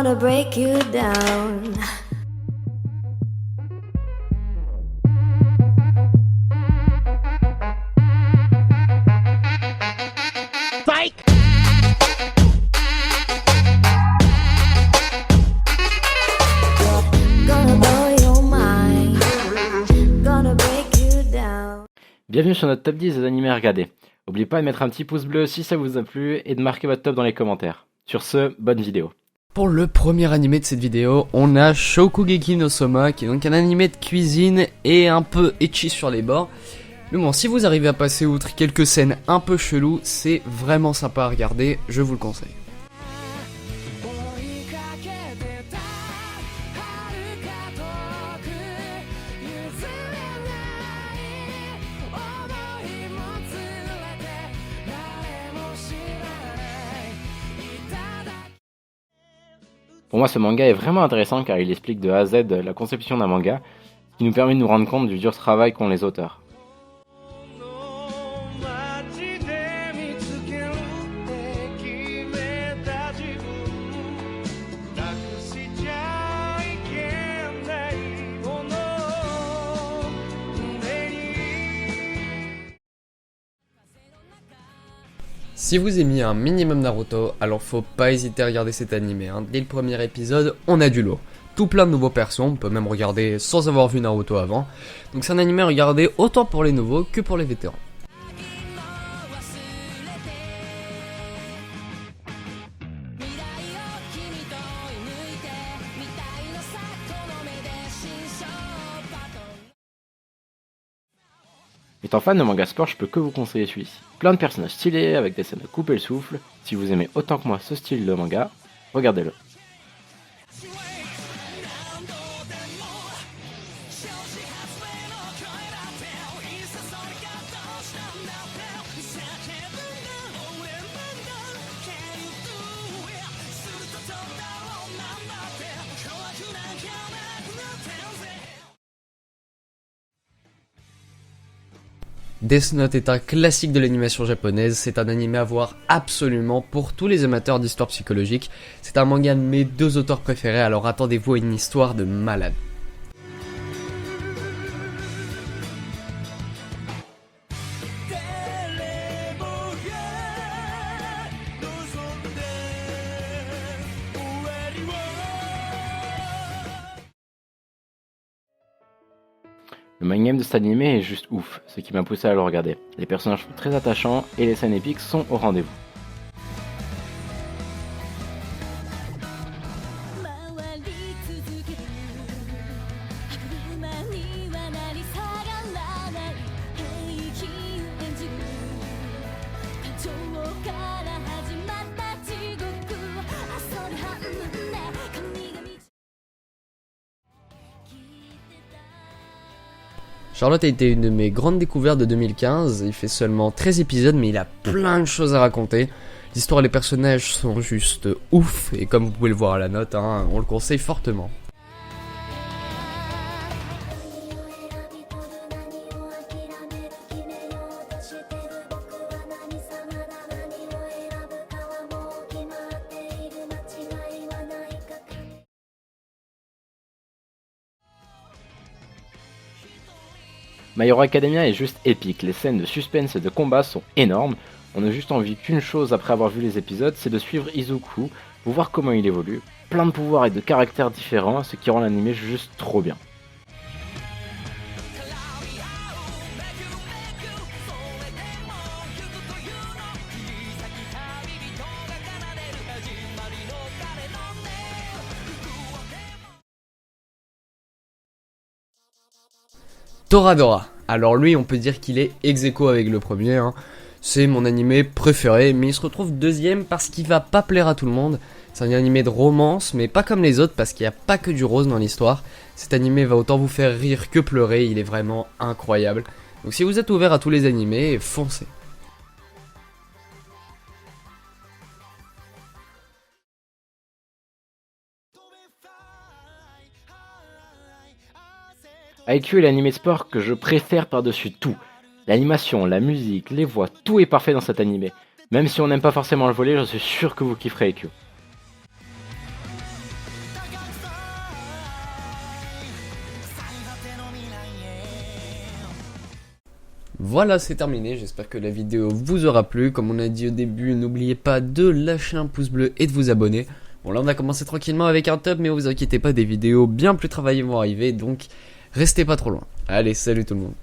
gonna break you down. Gonna blow your mind. Gonna break you down. Bienvenue sur notre top 10 des animés à regarder. N'oubliez pas de mettre un petit pouce bleu si ça vous a plu et de marquer votre top dans les commentaires. Sur ce, bonne vidéo. Pour le premier animé de cette vidéo, on a Shokugeki no Soma, qui est donc un animé de cuisine et un peu ecchi sur les bords. Mais bon, si vous arrivez à passer outre quelques scènes un peu cheloues, c'est vraiment sympa à regarder, je vous le conseille. Pour moi, ce manga est vraiment intéressant car il explique de A à Z la conception d'un manga, ce qui nous permet de nous rendre compte du dur travail qu'ont les auteurs. Si vous aimez un minimum Naruto, alors faut pas hésiter à regarder cet animé. Dès le premier épisode, on a du lourd. Tout plein de nouveaux persos, on peut même regarder sans avoir vu Naruto avant. Donc c'est un animé à regarder autant pour les nouveaux que pour les vétérans. Étant fan de manga sport, je peux que vous conseiller celui-ci. Plein de personnages stylés, avec des scènes de couper le souffle. Si vous aimez autant que moi ce style de manga, regardez-le. Death Note est un classique de l'animation japonaise, c'est un animé à voir absolument pour tous les amateurs d'histoire psychologique. C'est un manga de mes deux auteurs préférés, alors attendez-vous à une histoire de malade. Le mindgame de cet animé est juste ouf, ce qui m'a poussé à le regarder. Les personnages sont très attachants et les scènes épiques sont au rendez-vous. Charlotte a été une de mes grandes découvertes de 2015, il fait seulement 13 épisodes mais il a plein de choses à raconter. L'histoire et les personnages sont juste ouf et comme vous pouvez le voir à la note, on le conseille fortement. My Hero Academia est juste épique, les scènes de suspense et de combat sont énormes. On n'a juste envie qu'une chose après avoir vu les épisodes, c'est de suivre Izuku, pour voir comment il évolue. Plein de pouvoirs et de caractères différents, ce qui rend l'anime juste trop bien. Toradora. Alors lui, on peut dire qu'il est ex-aequo avec le premier. C'est mon animé préféré, mais il se retrouve deuxième parce qu'il va pas plaire à tout le monde. C'est un animé de romance, mais pas comme les autres parce qu'il n'y a pas que du rose dans l'histoire. Cet animé va autant vous faire rire que pleurer, il est vraiment incroyable. Donc si vous êtes ouvert à tous les animés, foncez. Haikyuu est l'anime de sport que je préfère par-dessus tout. L'animation, la musique, les voix, tout est parfait dans cet animé. Même si on n'aime pas forcément le volley, je suis sûr que vous kifferez Haikyuu. Voilà, c'est terminé, j'espère que la vidéo vous aura plu. Comme on a dit au début, n'oubliez pas de lâcher un pouce bleu et de vous abonner. Bon là on a commencé tranquillement avec un top, mais vous inquiétez pas, des vidéos bien plus travaillées vont arriver, donc restez pas trop loin. Allez, salut tout le monde.